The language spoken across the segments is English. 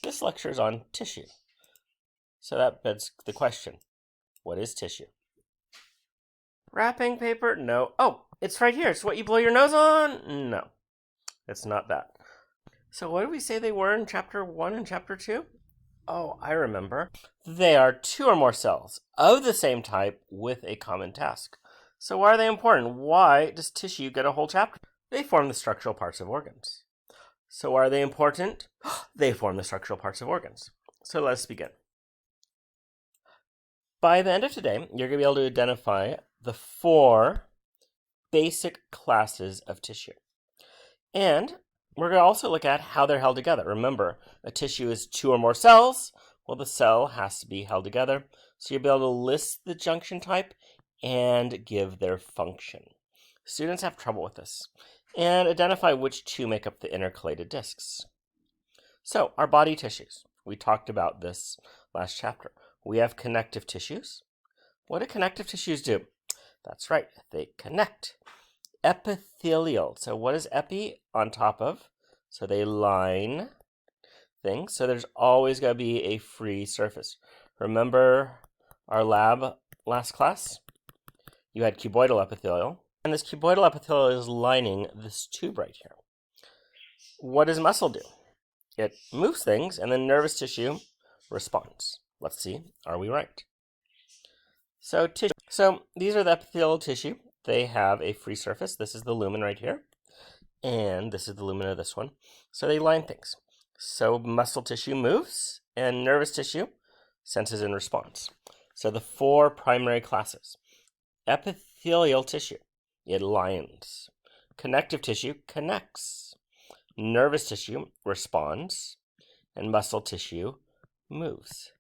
This lecture is on tissue. So that begs the question, what is tissue? Wrapping paper? No. Oh, it's right here. It's what you blow your nose on? No, it's not that. So what did we say they were in chapter 1 and chapter 2? Oh, I remember. They are two or more cells of the same type with a common task. So why are they important? Why does tissue get a whole chapter? They form the structural parts of organs. So why are they important? They form the structural parts of organs. So let's begin. By the end of today, you're going to be able to identify the 4 basic classes of tissue. And we're going to also look at how they're held together. Remember, a tissue is 2 or more cells. Well, the cell has to be held together. So you'll be able to list the junction type and give their function. Students have trouble with this. And identify which 2 make up the intercalated discs. So, our body tissues. We talked about this last chapter. We have connective tissues. What do connective tissues do? That's right, they connect. Epithelial. So what is epi on top of? So they line things. So there's always going to be a free surface. Remember our lab last class? You had cuboidal epithelial. And this cuboidal epithelial is lining this tube right here. What does muscle do? It moves things, and then nervous tissue responds. Let's see, are we right? So tissue. So these are the epithelial tissue. They have a free surface. This is the lumen right here. And this is the lumen of this one. So they line things. So muscle tissue moves, and nervous tissue senses and responds. So the 4 primary classes. Epithelial tissue, it lines. Connective tissue connects. Nervous tissue responds. And muscle tissue moves.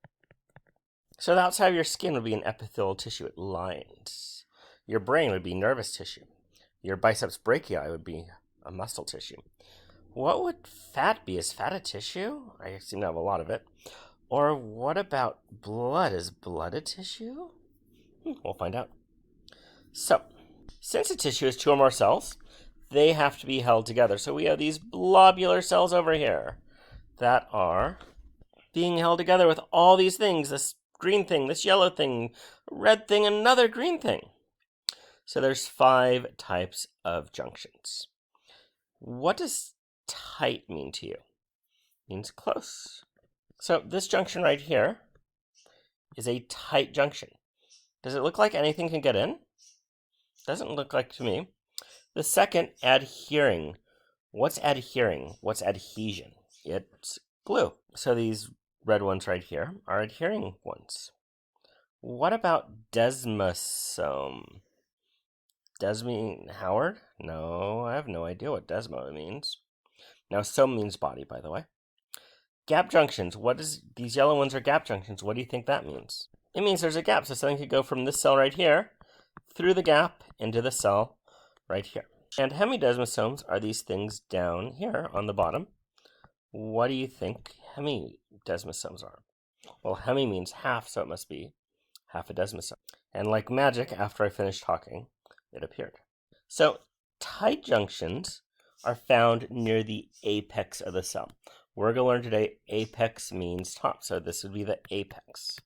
So the outside of your skin would be an epithelial tissue. It lines. Your brain would be nervous tissue. Your biceps brachii would be a muscle tissue. What would fat be? Is fat a tissue? I seem to have a lot of it. Or what about blood? Is blood a tissue? We'll find out. So, since a tissue is 2 or more cells, they have to be held together. So we have these blobular cells over here that are being held together with all these things. This green thing, this yellow thing, red thing, and another green thing. So there's 5 types of junctions. What does tight mean to you? It means close. So this junction right here is a tight junction. Does it look like anything can get in? Doesn't look like to me. The second, adhering. What's adhering? What's adhesion? It's glue. So these red ones right here are adhering ones. What about desmosome? Desme Howard? No, I have no idea what desmo means. Now, some means body, by the way. Gap junctions. These yellow ones are gap junctions. What do you think that means? It means there's a gap, so something could go from this cell right here through the gap into the cell right here. And hemidesmosomes are these things down here on the bottom. What do you think hemidesmosomes are? Well, hemi means half, so it must be half a desmosome. And like magic, after I finished talking, it appeared. So tight junctions are found near the apex of the cell. We're going to learn today apex means top. So this would be the apex.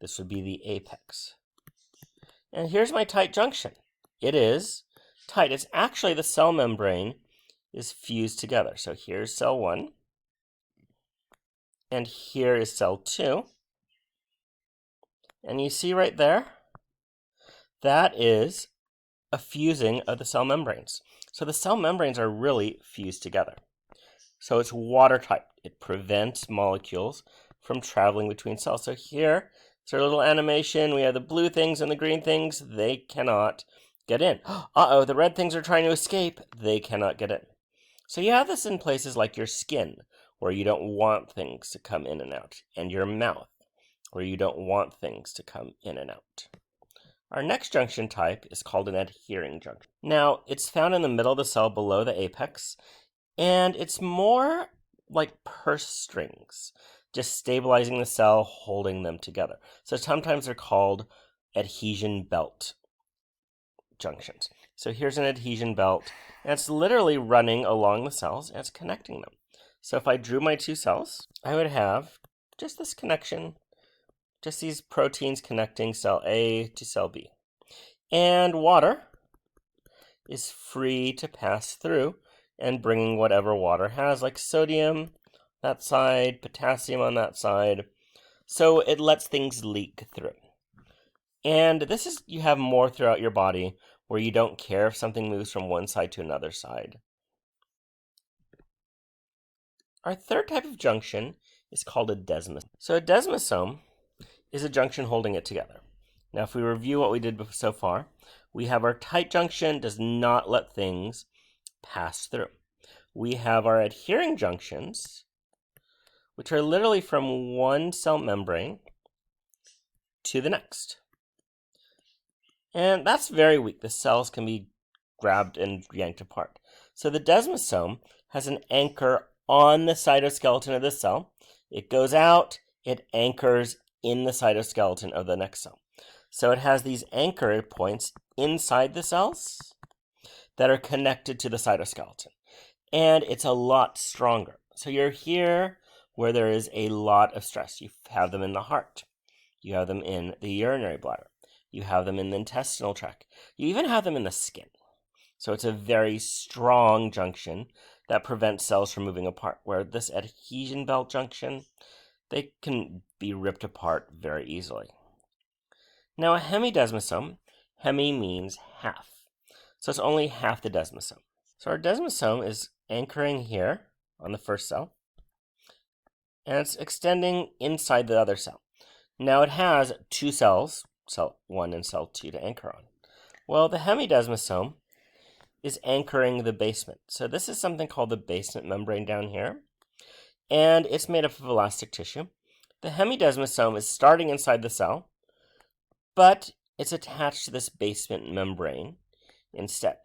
This would be the apex. And here's my tight junction. It is tight. It's actually the cell membrane is fused together. So here's cell 1. And here is cell 2. And you see right there? That is a fusing of the cell membranes. So the cell membranes are really fused together. So it's watertight. It prevents molecules from traveling between cells. So here, it's our little animation. We have the blue things and the green things. They cannot get in. Uh-oh, the red things are trying to escape. They cannot get in. So you have this in places like your skin, where you don't want things to come in and out, and your mouth, where you don't want things to come in and out. Our next junction type is called an adhering junction. Now, it's found in the middle of the cell below the apex, and it's more like purse strings, just stabilizing the cell, holding them together. So sometimes they're called adhesion belt junctions. So here's an adhesion belt, and it's literally running along the cells, and it's connecting them. So if I drew my two cells, I would have just this connection, just these proteins connecting cell A to cell B. And water is free to pass through and bringing whatever water has, like sodium that side, potassium on that side. So it lets things leak through. And this is, you have more throughout your body where you don't care if something moves from one side to another side. Our third type of junction is called a desmosome. So a desmosome is a junction holding it together. Now, if we review what we did so far, we have our tight junction does not let things pass through. We have our adhering junctions, which are literally from one cell membrane to the next. And that's very weak. The cells can be grabbed and yanked apart. So the desmosome has an anchor on the cytoskeleton of the cell. It goes out, it anchors in the cytoskeleton of the next cell. So it has these anchor points inside the cells that are connected to the cytoskeleton. And it's a lot stronger. So you're here where there is a lot of stress. You have them in the heart. You have them in the urinary bladder. You have them in the intestinal tract. You even have them in the skin. So it's a very strong junction that prevents cells from moving apart, where this adhesion belt junction, they can be ripped apart very easily. Now a hemidesmosome, hemi means half. So it's only half the desmosome. So our desmosome is anchoring here on the first cell, and it's extending inside the other cell. Now it has two cells, cell 1 and cell 2, to anchor on. Well, the hemidesmosome is anchoring the basement. So this is something called the basement membrane down here, and it's made up of elastic tissue. The hemidesmosome is starting inside the cell, but it's attached to this basement membrane instead.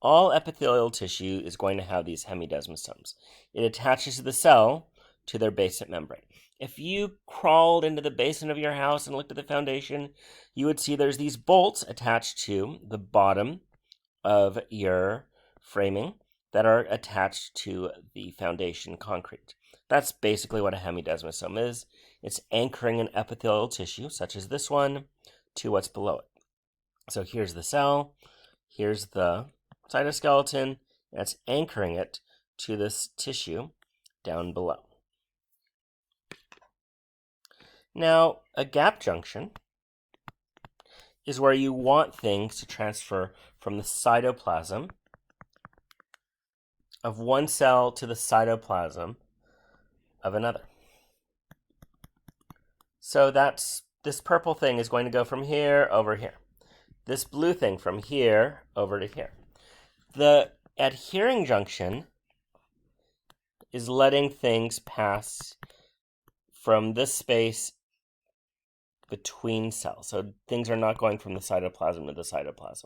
All epithelial tissue is going to have these hemidesmosomes. It attaches to the cell to their basement membrane. If you crawled into the basement of your house and looked at the foundation, you would see there's these bolts attached to the bottom of your framing that are attached to the foundation concrete. That's basically what a hemidesmosome is. It's anchoring an epithelial tissue, such as this one, to what's below it. So here's the cell, here's the cytoskeleton, and it's anchoring it to this tissue down below. Now, a gap junction is where you want things to transfer from the cytoplasm of one cell to the cytoplasm of another. So that's, this purple thing is going to go from here over here. This blue thing from here over to here. The adhering junction is letting things pass from this space between cells. So things are not going from the cytoplasm to the cytoplasm.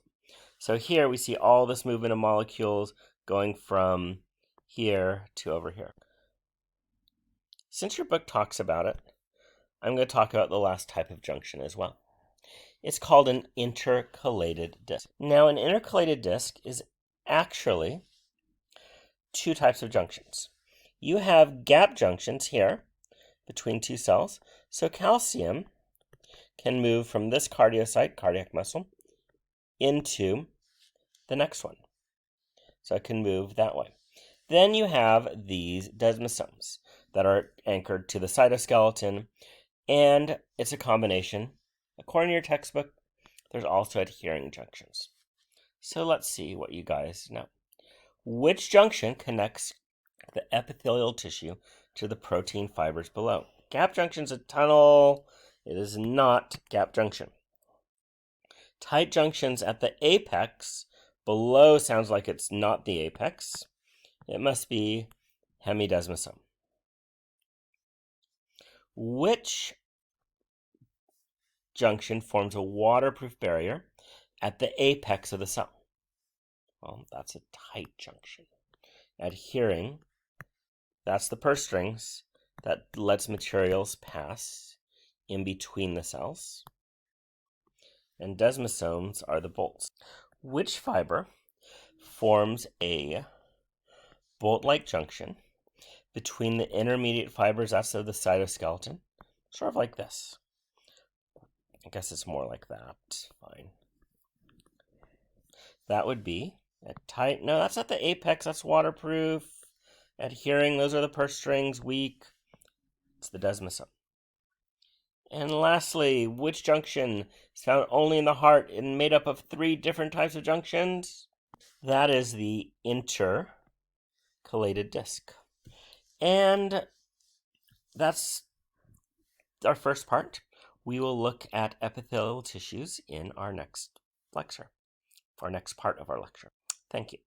So here we see all this movement of molecules going from here to over here. Since your book talks about it, I'm going to talk about the last type of junction as well. It's called an intercalated disc. Now, an intercalated disc is actually two types of junctions. You have gap junctions here between two cells. So calcium can move from this cardiocyte, cardiac muscle, into the next one. So it can move that way. Then you have these desmosomes that are anchored to the cytoskeleton, and it's a combination. According to your textbook, there's also adhering junctions. So let's see what you guys know. Which junction connects the epithelial tissue to the protein fibers below? Gap junction's a tunnel. It is not gap junction. Tight junctions at the apex below sounds like it's not the apex. It must be hemidesmosome. Which junction forms a waterproof barrier at the apex of the cell? Well, that's a tight junction. Adhering, that's the purse strings that lets materials pass in between the cells. And desmosomes are the bolts. Which fiber forms a bolt-like junction between the intermediate fibers, that's of the cytoskeleton. Sort of like this. I guess it's more like that. Fine. That would be a tight. No, that's at the apex. That's waterproof. Adhering, those are the purse strings. Weak. It's the desmosome. And lastly, which junction is found only in the heart and made up of 3 different types of junctions? That is the intercalated disc. And that's our first part. We will look at epithelial tissues in our next lecture, our next part of our lecture. Thank you.